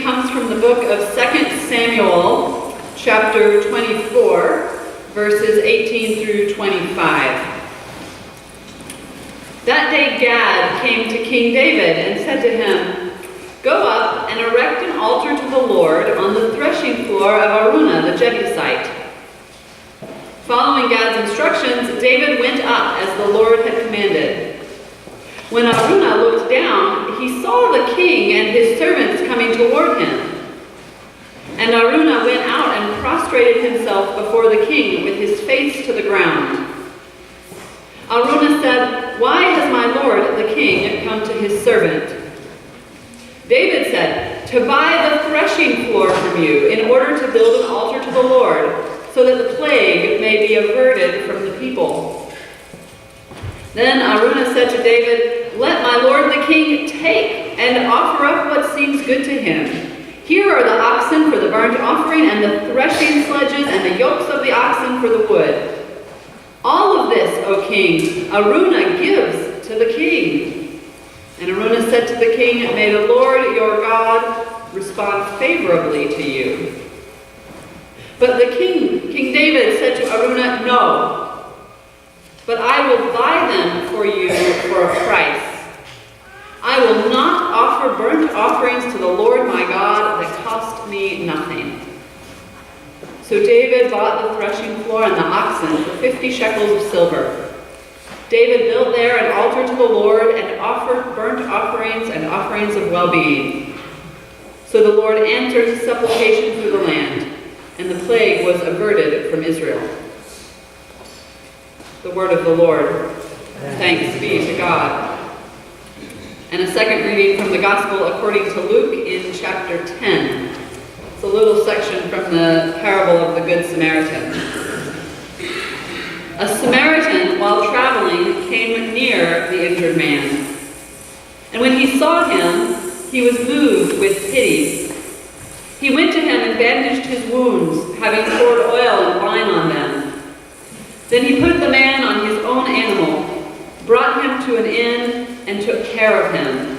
comes from the book of 2 Samuel, chapter 24, verses 18 through 25. That day Gad came to King David and said to him, "Go up and erect an altar to the Lord on the threshing floor of Araunah the Jebusite." Following Gad's instructions, David went up as the Lord had commanded. When Araunah looked down, he saw the king and his servants coming toward him. And Araunah went out and prostrated himself before the king with his face to the ground. Araunah said, "Why has my lord the king come to his servant?" David said, "To buy the threshing floor from you in order to build an altar to the Lord, so that the plague may be averted from the people." Then Araunah said to David, "Let my lord the king take and offer up what seems good to him. Here are the oxen for the burnt offering, and the threshing sledges, and the yokes of the oxen for the wood. All of this, O king, Araunah gives to the king." And Araunah said to the king, "May the Lord your God respond favorably to you." But the King David said to Araunah, "No, but I will buy them for you for a price. I will not offer burnt offerings to the Lord my God that cost me nothing." So David bought the threshing floor and the oxen for 50 shekels of silver. David built there an altar to the Lord and offered burnt offerings and offerings of well-being. So the Lord answered his supplication through the land, and the plague was averted from Israel. The word of the Lord. Thanks be to God. And a second reading from the Gospel according to Luke in chapter 10. It's a little section from the parable of the Good Samaritan. A Samaritan, while traveling, came near the injured man. And when he saw him, he was moved with pity. He went to him and bandaged his wounds, having poured oil and wine on them. Then he put the man on his own animal, brought him to an inn, and took care of him.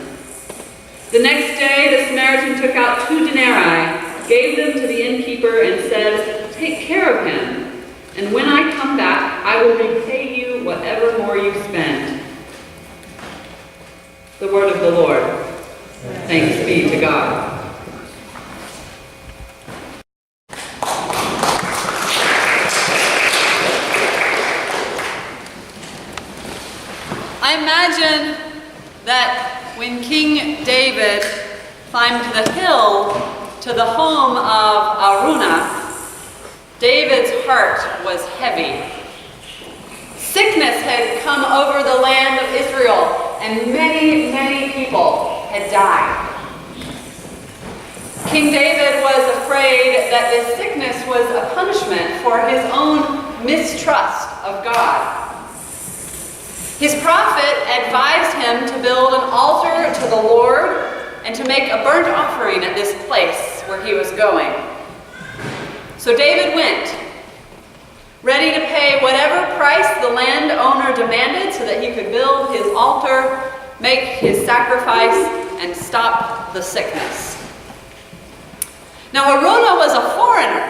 The next day the Samaritan took out 2 denarii, gave them to the innkeeper, and said, "Take care of him, and when I come back, I will repay you whatever more you spend." The word of the Lord. Thanks be to God. I imagine that when King David climbed the hill to the home of Araunah, David's heart was heavy. Sickness had come over the land of Israel, and many, many people had died. King David was afraid that this sickness was a punishment for his own mistrust of God. His prophet advised him to build an altar to the Lord and to make a burnt offering at this place where he was going. So David went, ready to pay whatever price the landowner demanded so that he could build his altar, make his sacrifice, and stop the sickness. Now Araunah was a foreigner,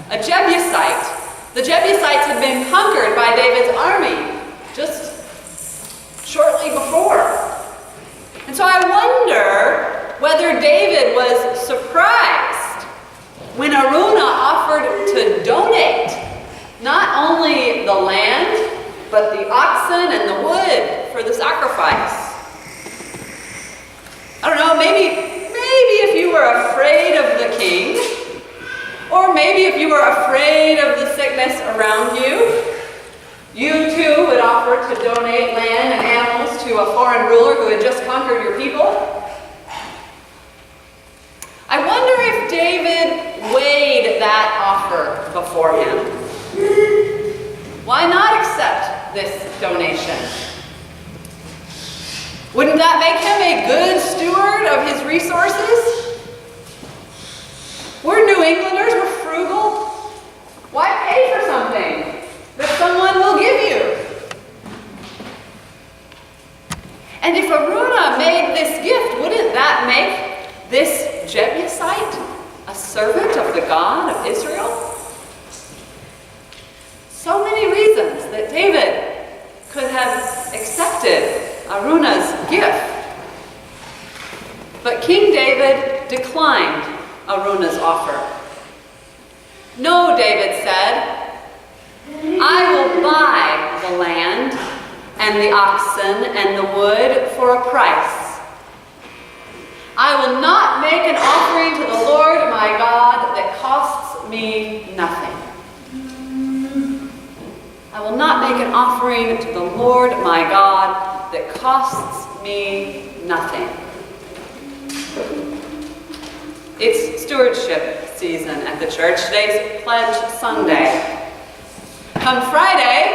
a Jebusite. The Jebusites had been conquered by David's army just shortly before. And so I wonder whether David was surprised when Araunah offered to donate not only the land, but the oxen and the wood for the sacrifice. I don't know, maybe if you were afraid of the king, or maybe if you were afraid of the sickness around you, you too would offer to donate land and animals to a foreign ruler who had just conquered your people. I wonder if David weighed that offer before him. Why not accept this donation? Wouldn't that make him a good steward of his resources? We're New Englanders, we're frugal. Why pay for something that someone will give you? And if Araunah made this gift, wouldn't that make this Jebusite God of Israel? So many reasons that David could have accepted Araunah's gift. But King David declined Araunah's offer. "No," David said, "I will buy the land and the oxen and the wood for a price. I will not make an offering to the Lord my God that costs me nothing. I will not make an offering to the Lord my God that costs me nothing." It's stewardship season at the church. Today's Pledge Sunday. Come Friday,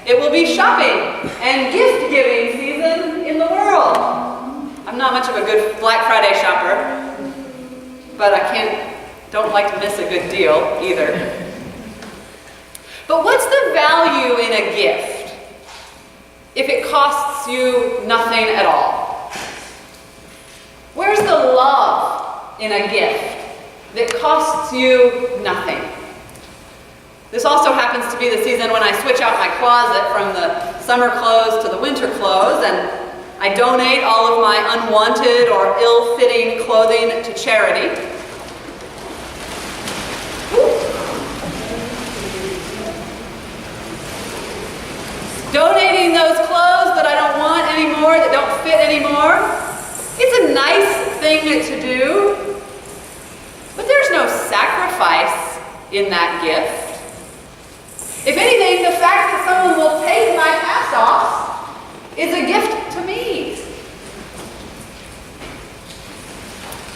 it will be shopping and gift-giving season in the world. I'm not much of a good Black Friday shopper, but don't like to miss a good deal either. But what's the value in a gift if it costs you nothing at all? Where's the love in a gift that costs you nothing? This also happens to be the season when I switch out my closet from the summer clothes to the winter clothes, and I donate all of my unwanted or ill-fitting clothing to charity. Donating those clothes that I don't want anymore, that don't fit anymore, it's a nice thing to do, but there's no sacrifice in that gift. If anything, the fact that someone will take my cast-offs is a gift to me.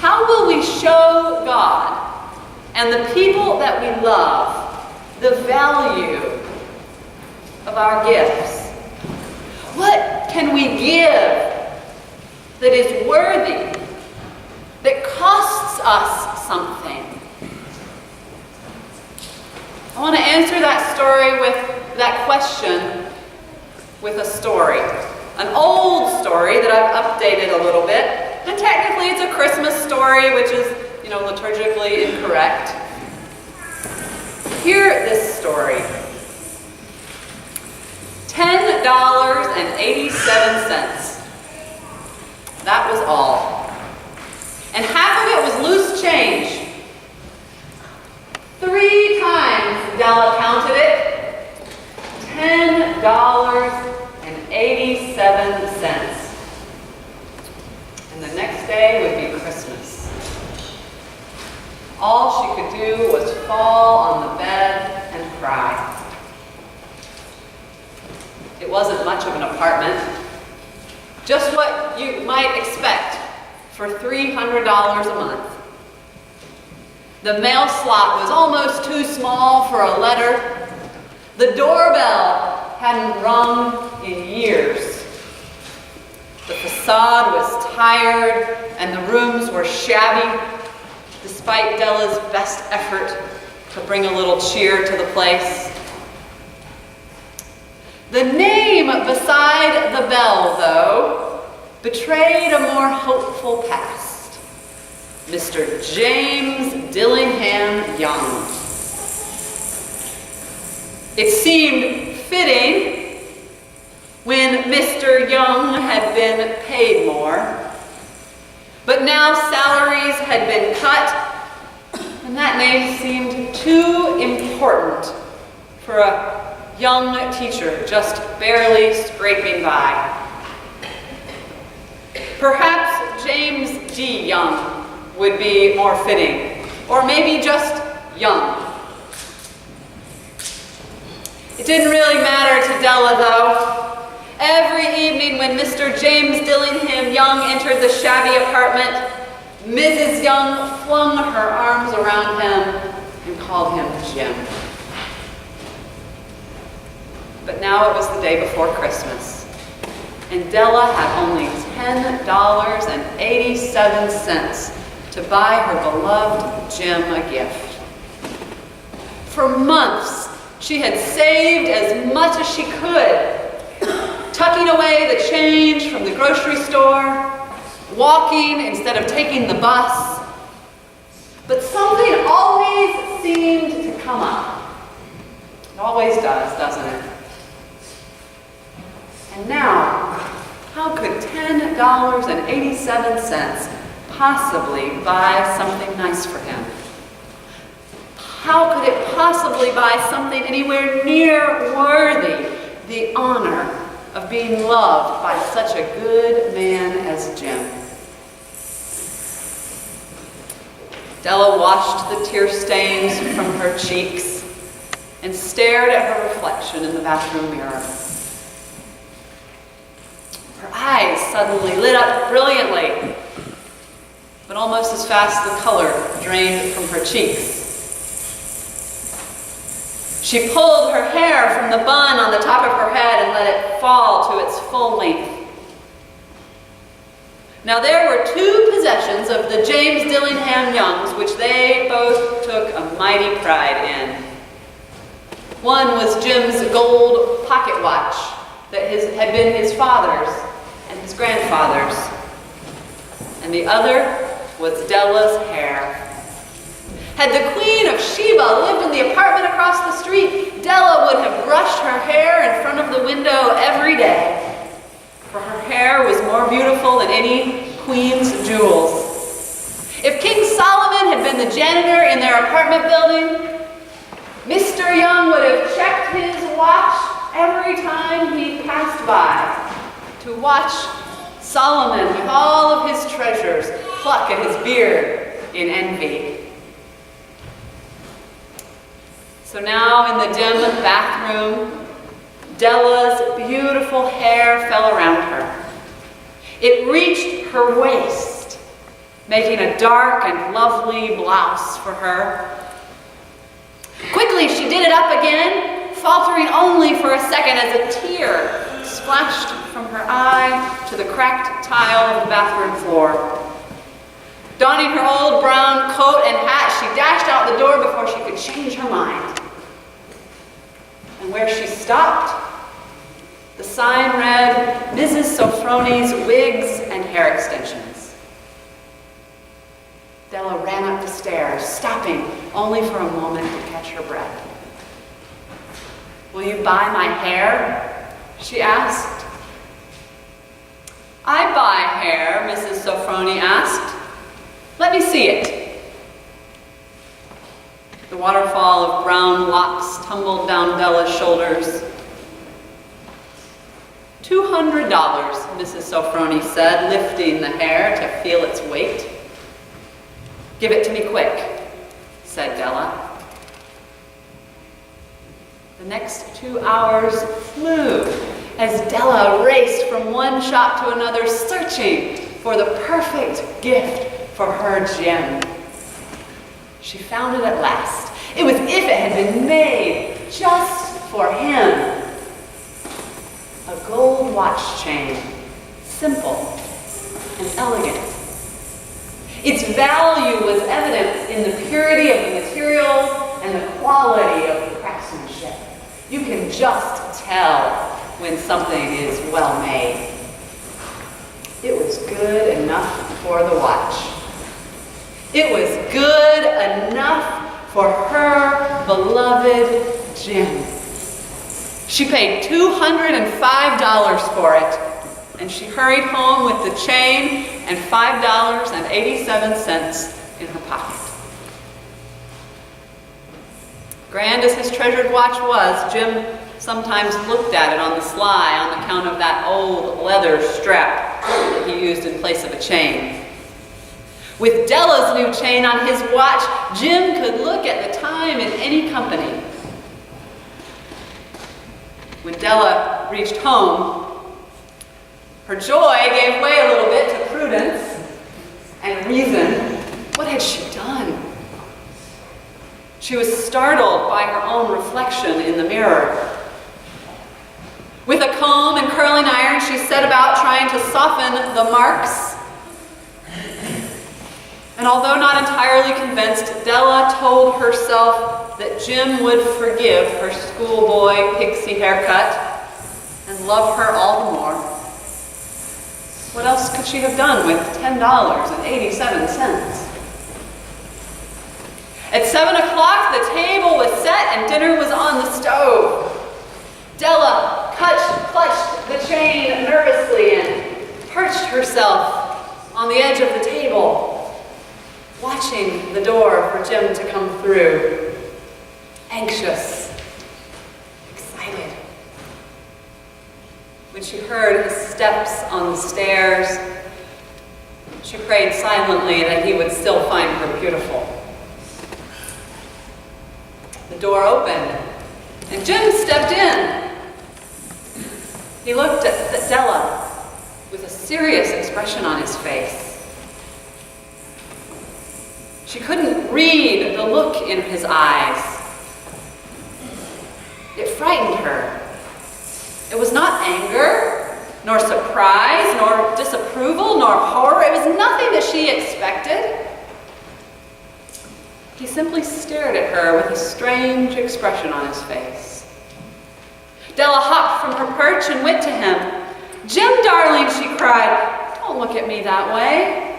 How will we show God and the people that we love the value of our gifts? What can we give that is worthy, that costs us something? I want to answer that question with a story. An old story that I've updated a little bit. And technically it's a Christmas story, which is, liturgically incorrect. Hear this story. $10.87. That was all. And half of it was loose change. 3 times Della counted it. $10.87. And the next day would be Christmas. All she could do was fall on the bed and cry. It wasn't much of an apartment. Just what you might expect for $300 a month. The mail slot was almost too small for a letter. The doorbell hadn't rung in years. The facade was tired and the rooms were shabby, despite Della's best effort to bring a little cheer to the place. The name beside the bell, though, betrayed a more hopeful past. Mr. James Dillingham Young. It seemed fitting when Mr. Young had been paid more, but now salaries had been cut, and that name seemed too important for a young teacher just barely scraping by. Perhaps James G. Young would be more fitting, or maybe just Young. It didn't really matter to Della, though. Every evening when Mr. James Dillingham Young entered the shabby apartment, Mrs. Young flung her arms around him and called him Jim. But now it was the day before Christmas, and Della had only $10.87 to buy her beloved Jim a gift. For months, she had saved as much as she could, tucking away the change from the grocery store, walking instead of taking the bus, But something always seemed to come up. It always does, doesn't it? And now, how could $10.87 possibly buy something nice for him? How could it possibly buy something anywhere near worthy the honor of being loved by such a good man as Jim? Della washed the tear stains from her cheeks and stared at her reflection in the bathroom mirror. Her eyes suddenly lit up brilliantly, but almost as fast the color drained from her cheeks. She pulled her hair from the bun on the top of her head and let it fall to its full length. Now there were two possessions of the James Dillingham Youngs which they both took a mighty pride in. One was Jim's gold pocket watch that had been his father's and his grandfather's. And the other was Della's hair. Had the Queen of Sheba lived in the apartment across the street, Della would have brushed her hair in front of the window every day, for her hair was more beautiful than any queen's jewels. If King Solomon had been the janitor in their apartment building, Mr. Young would have checked his watch every time he passed by to watch Solomon with all of his treasures pluck at his beard in envy. So now in the dim bathroom, Della's beautiful hair fell around her. It reached her waist, making a dark and lovely blouse for her. Quickly she did it up again, faltering only for a second as a tear splashed from her eye to the cracked tile of the bathroom floor. Donning her old brown coat and hat, she dashed out the door before she could change her mind. And where she stopped, the sign read, Mrs. Sofroni's Wigs and Hair Extensions. Della ran up the stairs, stopping only for a moment to catch her breath. Will you buy my hair? She asked. I buy hair, Mrs. Sofroni asked. Let me see it. The waterfall of brown locks tumbled down Della's shoulders. $200, Mrs. Sofroni said, lifting the hair to feel its weight. Give it to me quick, said Della. The next 2 hours flew as Della raced from one shop to another, searching for the perfect gift for her Jim. She found it at last. It was as if it had been made just for him. A gold watch chain, simple and elegant. Its value was evident in the purity of the materials and the quality of the craftsmanship. You can just tell when something is well made. It was good enough for the watch. It was good enough for her beloved Jim. She paid $205 for it, and she hurried home with the chain and $5.87 in her pocket. Grand as his treasured watch was, Jim sometimes looked at it on the sly on account of that old leather strap that he used in place of a chain. With Della's new chain on his watch, Jim could look at the time in any company. When Della reached home, her joy gave way a little bit to prudence and reason. What had she done? She was startled by her own reflection in the mirror. With a comb and curling iron, she set about trying to soften the marks. And although not entirely convinced, Della told herself that Jim would forgive her schoolboy pixie haircut and love her all the more. What else could she have done with $10.87? At 7 o'clock, the table was set and dinner was on the stove. Della clutched the chain nervously and perched herself on the edge of the table, watching the door for Jim to come through, anxious, excited. When she heard his steps on the stairs, she prayed silently that he would still find her beautiful. The door opened, and Jim stepped in. He looked at Della with a serious expression on his face. She couldn't read the look in his eyes. It frightened her. It was not anger, nor surprise, nor disapproval, nor horror. It was nothing that she expected. He simply stared at her with a strange expression on his face. Della hopped from her perch and went to him. "Jim, darling," she cried, "don't look at me that way.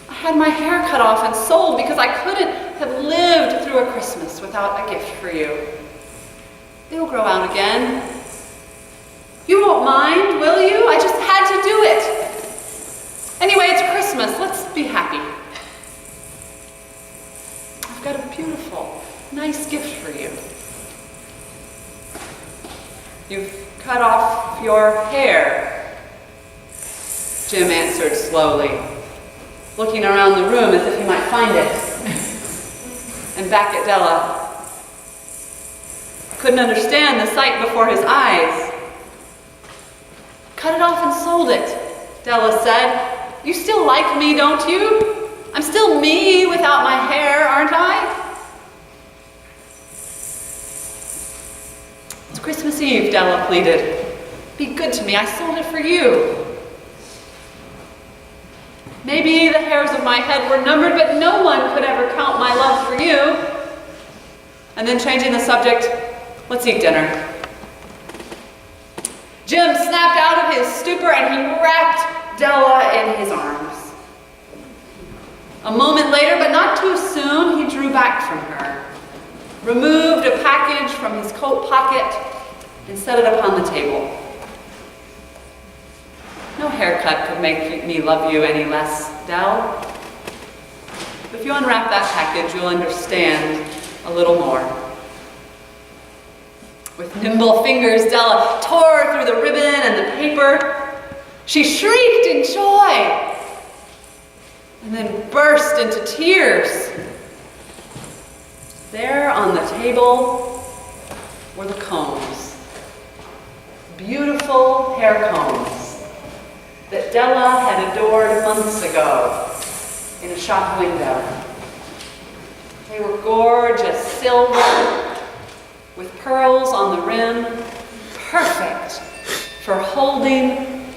I had my hair cut off and sold because I couldn't have lived through a Christmas without a gift for you. They'll grow out again. You won't mind, will you? I just had to do it. Anyway, it's Christmas. Let's be happy. I've got a beautiful, nice gift for you. You've cut off your hair," Jim answered slowly, looking around the room as if he might find it, and back at Della. Couldn't understand the sight before his eyes. "Cut it off and sold it," Della said. "You still like me, don't you? I'm still me without my hair, aren't I?" "It's Christmas Eve," Della pleaded. "Be good to me. I sold it for you." "Maybe the hairs of my head were numbered, but no one could ever count my love for you." And then changing the subject, "Let's eat dinner." Jim snapped out of his stupor and he wrapped Della in his arms. A moment later, but not too soon, he drew back from her, removed a package from his coat pocket, and set it upon the table. "No haircut could make me love you any less, Dell. If you unwrap that package, you'll understand a little more." With nimble fingers, Della tore through the ribbon and the paper. She shrieked in joy and then burst into tears. There on the table were the combs, beautiful hair combs that Della had adored months ago in a shop window. They were gorgeous silver with pearls on the rim, perfect for holding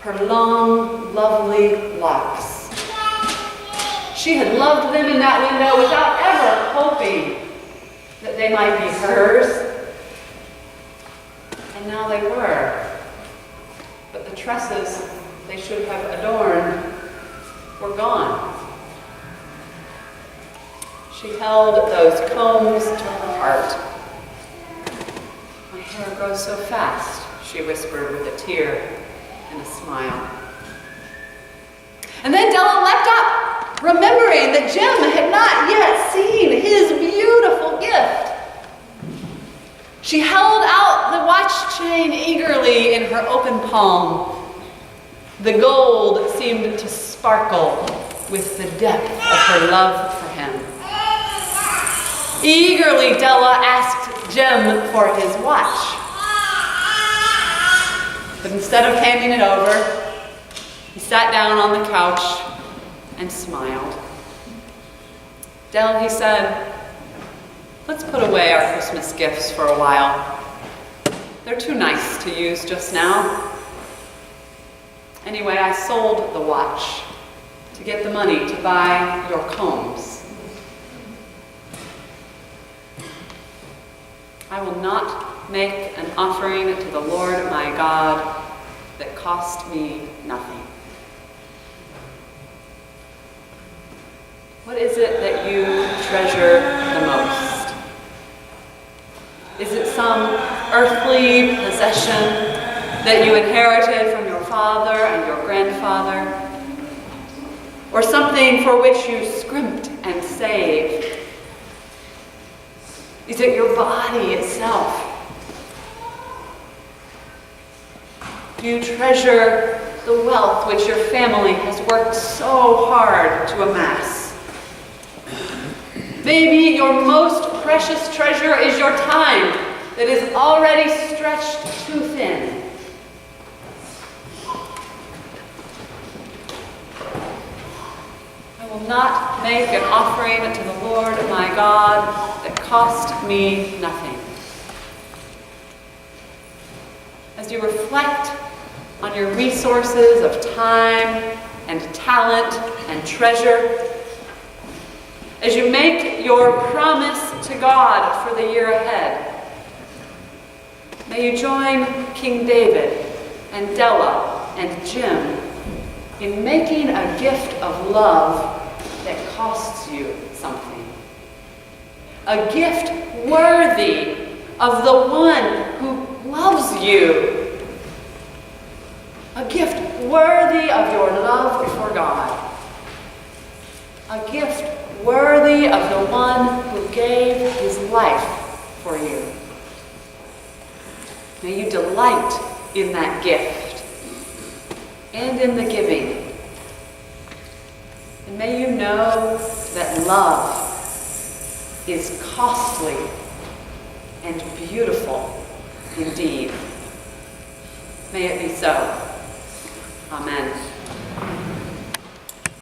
her long, lovely locks. She had loved them in that window without ever hoping that they might be hers. And now they were. But the tresses they should have adorned were gone. She held those combs to her heart. "My hair grows so fast," she whispered with a tear and a smile. And then Della leapt up, remembering that Jim had not yet seen his beautiful gift. She held out the watch chain eagerly in her open palm. The gold seemed to sparkle with the depth of her love for him. Eagerly, Della asked Jim for his watch. But instead of handing it over, he sat down on the couch and smiled. "Dell," he said, "let's put away our Christmas gifts for a while. They're too nice to use just now. Anyway, I sold the watch to get the money to buy your combs. I will not make an offering to the Lord my God that cost me nothing." What is it that you treasure the most? Is it some earthly possession that you inherited from your father and your grandfather? Or something for which you scrimped and saved? Is it your body itself? Do you treasure the wealth which your family has worked so hard to amass? Maybe your most precious treasure is your time that is already stretched too thin. I will not make an offering to the Lord my God that cost me nothing. As you reflect on your resources of time and talent and treasure, as you make your promise to God for the year ahead, may you join King David and Della and Jim in making a gift of love that costs you something. A gift worthy of the one who loves you. A gift worthy of your love for God. A gift worthy of the one who gave his life for you. May you delight in that gift and in the giving. And may you know that love is costly and beautiful indeed. May it be so. Amen.